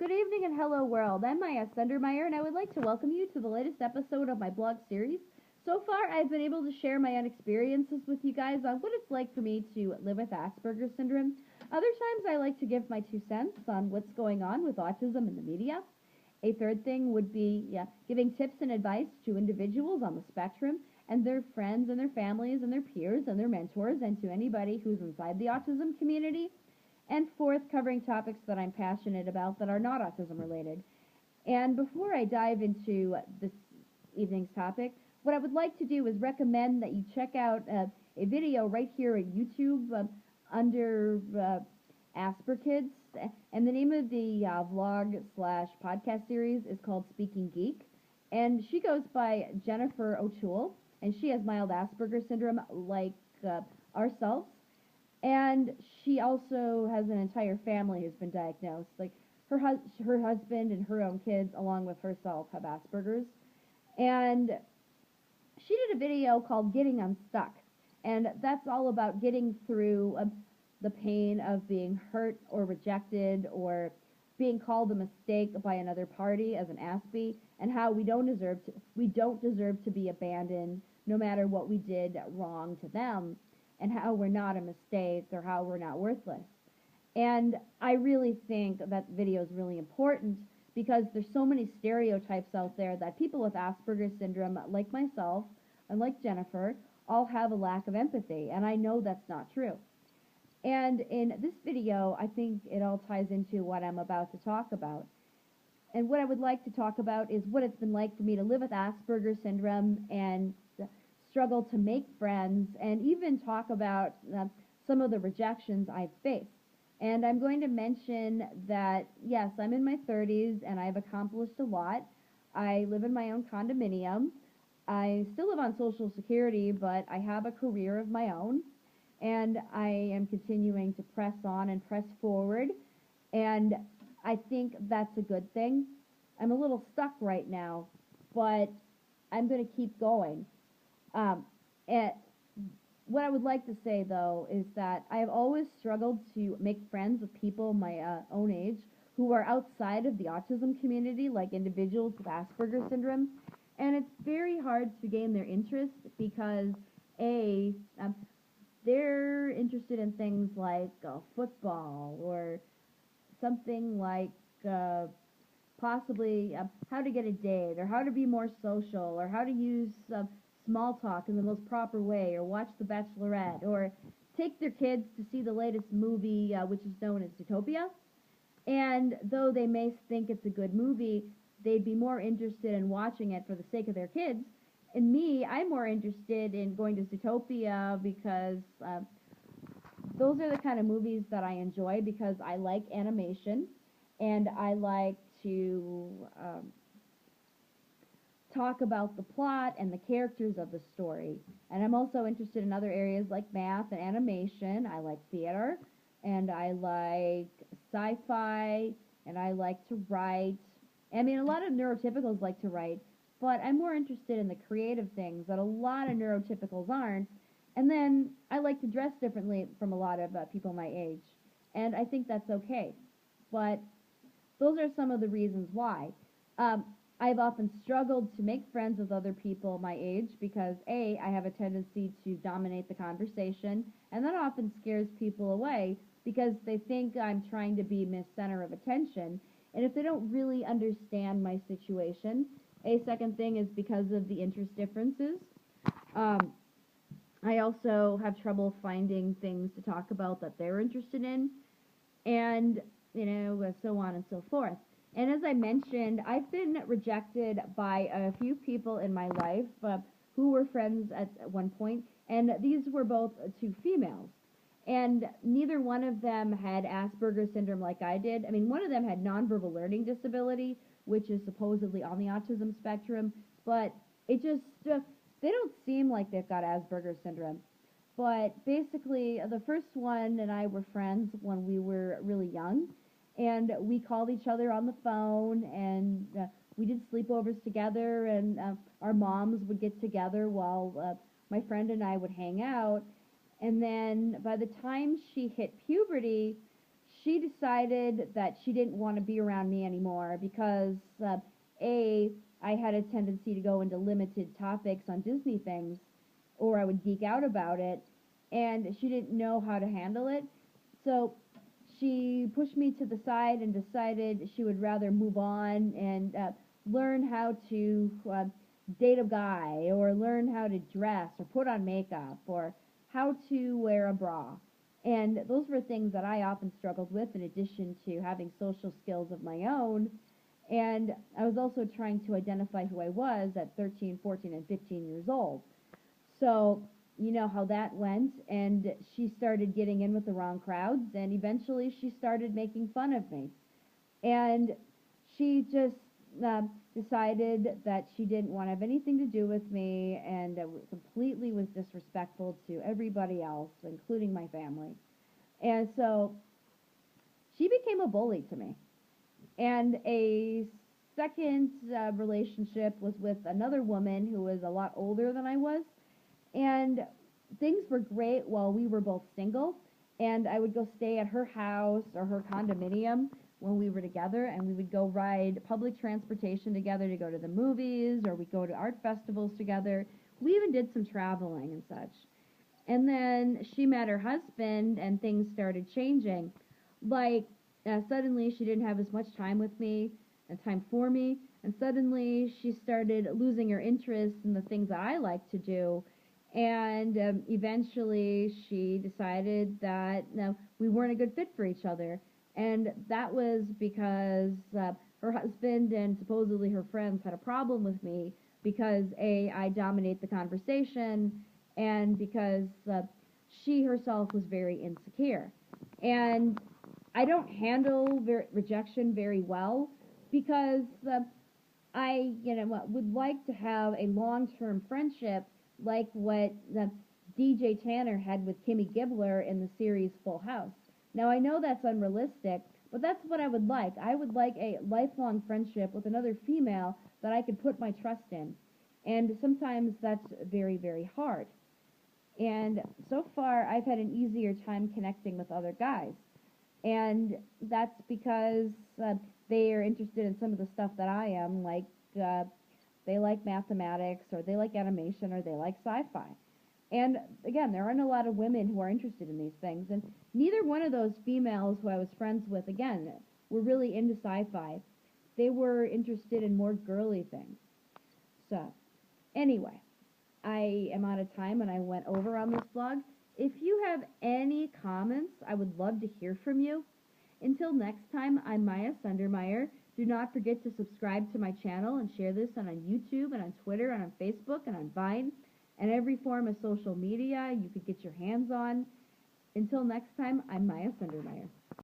Good evening and hello world. I'm Miyah and I would like to welcome you to the latest episode of my blog series. So far, I've been able to share my own experiences with you guys on what it's like for me to live with Asperger's syndrome. Other times, I like to give my 2 cents on what's going on with autism in the media. A third thing would be giving tips and advice to individuals on the spectrum and their friends and their families and their peers and their mentors and to anybody who's inside the autism community. And fourth, covering topics that I'm passionate about that are not autism related. And before I dive into this evening's topic, what I would like to do is recommend that you check out a video right here at YouTube under Asper Kids. And the name of the vlog slash podcast series is called Speaking Geek. And she goes by Jennifer O'Toole, and she has mild Asperger's syndrome like ourselves. And she also has an entire family who's been diagnosed. Like her husband and her own kids, along with herself, have Asperger's. And she did a video called Getting Unstuck. And that's all about getting through the pain of being hurt or rejected or being called a mistake by another party as an Aspie, and how we don't deserve to be abandoned no matter what we did wrong to them, and how we're not a mistake or how we're not worthless. And I really think that video is really important because there's so many stereotypes out there that people with Asperger's syndrome, like myself and like Jennifer, all have a lack of empathy, and I know that's not true. And in this video, I think it all ties into what I'm about to talk about. And what I would like to talk about is what it's been like for me to live with Asperger's syndrome and struggle to make friends, and even talk about some of the rejections I've faced. And I'm going to mention that, yes, I'm in my 30s and I've accomplished a lot. I live in my own condominium. I still live on Social Security, but I have a career of my own, and I am continuing to press on and press forward, and I think that's a good thing. I'm a little stuck right now, but I'm going to keep going. And what I would like to say, though, is that I have always struggled to make friends with people my own age who are outside of the autism community, like individuals with Asperger's syndrome. And it's very hard to gain their interest because, they're interested in things like football or something like possibly how to get a date, or how to be more social, or how to use small talk in the most proper way, or watch The Bachelorette, or take their kids to see the latest movie, which is known as Zootopia. And though they may think it's a good movie, they'd be more interested in watching it for the sake of their kids. And me, I'm more interested in going to Zootopia because those are the kind of movies that I enjoy, because I like animation and I like to talk about the plot and the characters of the story. And I'm also interested in other areas like math and animation. I like theater, and I like sci-fi, and I like to write. I mean, a lot of neurotypicals like to write, but I'm more interested in the creative things that a lot of neurotypicals aren't. And then I like to dress differently from a lot of people my age, and I think that's okay. But those are some of the reasons why. I've often struggled to make friends with other people my age because, I have a tendency to dominate the conversation, and that often scares people away because they think I'm trying to be Miss Center of Attention, and if they don't really understand my situation. A second thing is because of the interest differences. I also have trouble finding things to talk about that they're interested in, and, so on and so forth. And as I mentioned, I've been rejected by a few people in my life who were friends at one point, and these were both two females. And neither one of them had Asperger's syndrome like I did. I mean, one of them had nonverbal learning disability, which is supposedly on the autism spectrum, but it just, they don't seem like they've got Asperger's syndrome. But basically, the first one and I were friends when we were really young, and we called each other on the phone, and we did sleepovers together, and our moms would get together while my friend and I would hang out. And then by the time she hit puberty, she decided that she didn't want to be around me anymore because, A, I had a tendency to go into limited topics on Disney things, or I would geek out about it, and she didn't know how to handle it. So she pushed me to the side and decided she would rather move on and learn how to date a guy, or learn how to dress, or put on makeup, or how to wear a bra. And those were things that I often struggled with, in addition to having social skills of my own. And I was also trying to identify who I was at 13, 14, and 15 years old. So, you know how that went, and she started getting in with the wrong crowds, and eventually she started making fun of me. And she just decided that she didn't want to have anything to do with me, and completely was disrespectful to everybody else, including my family. And so she became a bully to me. And a second relationship was with another woman who was a lot older than I was, and things were great while we were both single, and I would go stay at her house or her condominium when we were together, and we would go ride public transportation together to go to the movies, or we'd go to art festivals together. We even did some traveling and such. And then she met her husband, and things started changing. Like, suddenly she didn't have as much time with me and time for me, and suddenly she started losing her interest in the things that I like to do. And eventually she decided that we weren't a good fit for each other. And that was because her husband and supposedly her friends had a problem with me because, A, I dominate the conversation, and because she herself was very insecure. And I don't handle rejection very well because I, would like to have a long-term friendship like what DJ Tanner had with Kimmy Gibbler in the series Full House. Now, I know that's unrealistic, but that's what I would like. I would like a lifelong friendship with another female that I could put my trust in. And sometimes that's very, very hard. And so far, I've had an easier time connecting with other guys. And that's because they are interested in some of the stuff that I am, like they like mathematics, or they like animation, or they like sci-fi. And again, there aren't a lot of women who are interested in these things, and neither one of those females who I was friends with, again, were really into sci-fi. They were interested in more girly things. So, anyway, I am out of time and I went over on this blog. If you have any comments, I would love to hear from you. Until next time, I'm Miyah Sundermeyer. Do not forget to subscribe to my channel and share this on YouTube and on Twitter and on Facebook and on Vine and every form of social media you could get your hands on. Until next time, I'm Miyah Sundermeyer.